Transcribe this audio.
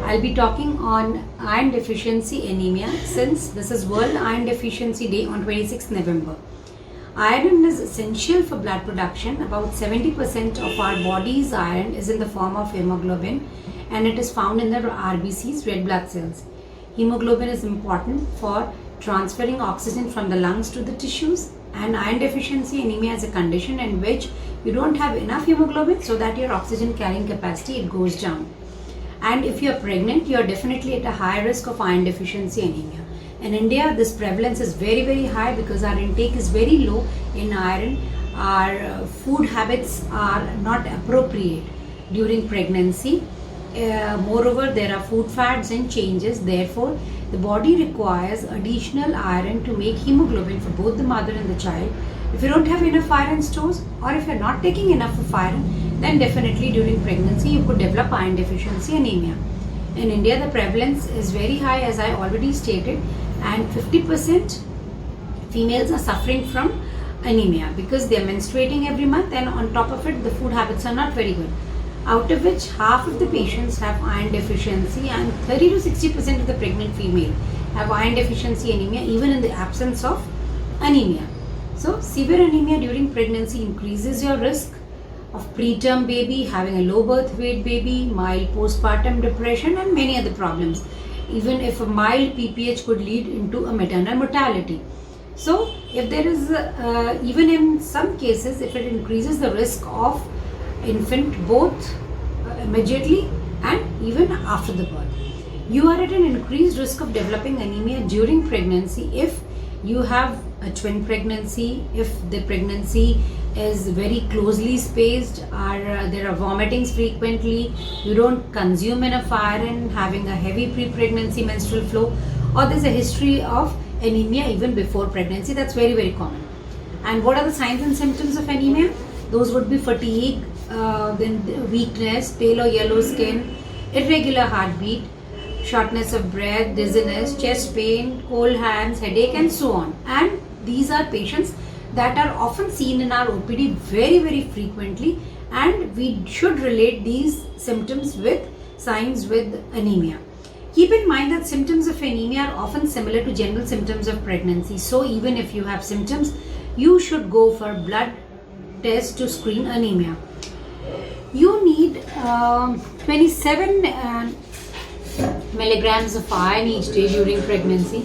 I'll be talking on iron deficiency anemia since this is World Iron Deficiency Day on 26th November. Iron is essential for blood production. About 70% of our body's iron is in the form of hemoglobin and it is found in the RBCs, red blood cells. Hemoglobin is important for transferring oxygen from the lungs to the tissues, and iron deficiency anemia is a condition in which you don't have enough hemoglobin so that your oxygen carrying capacity it goes down. And if you are pregnant, you are definitely at a high risk of iron deficiency anemia. In India, this prevalence is very high because our intake is very low in iron. Our food habits are not appropriate during pregnancy. Moreover, there are food fads and changes. Therefore, the body requires additional iron to make hemoglobin for both the mother and the child. If you don't have enough iron stores, or if you're not taking enough of iron, then definitely during pregnancy you could develop iron deficiency anemia. In India, the prevalence is very high, as I already stated, and 50% females are suffering from anemia because they are menstruating every month, and on top of it, the food habits are not very good. Out of which, half of the patients have iron deficiency, and 30 to 60% of the pregnant female have iron deficiency anemia even in the absence of anemia. So, severe anemia during pregnancy increases your risk of preterm baby, having a low birth weight baby, mild postpartum depression and many other problems. Even if a mild PPH could lead into a maternal mortality. So, if there is, even in some cases, if it increases the risk of infant both immediately and even after the birth. You are at an increased risk of developing anemia during pregnancy if you have a twin pregnancy, if the pregnancy is very closely spaced, or there are vomitings frequently, you don't consume enough iron, having a heavy pre-pregnancy menstrual flow, or there's a history of anemia even before pregnancy. That's very common. And what are the signs and symptoms of anemia? Those would be fatigue, then weakness, pale or yellow skin, irregular heartbeat, shortness of breath, dizziness, chest pain, cold hands, headache and so on. And these are patients that are often seen in our OPD very frequently, and we should relate these symptoms with signs with anemia. Keep in mind that symptoms of anemia are often similar to general symptoms of pregnancy. So even if you have symptoms, you should go for blood test to screen anemia. You need 27 milligrams of iron each day during pregnancy.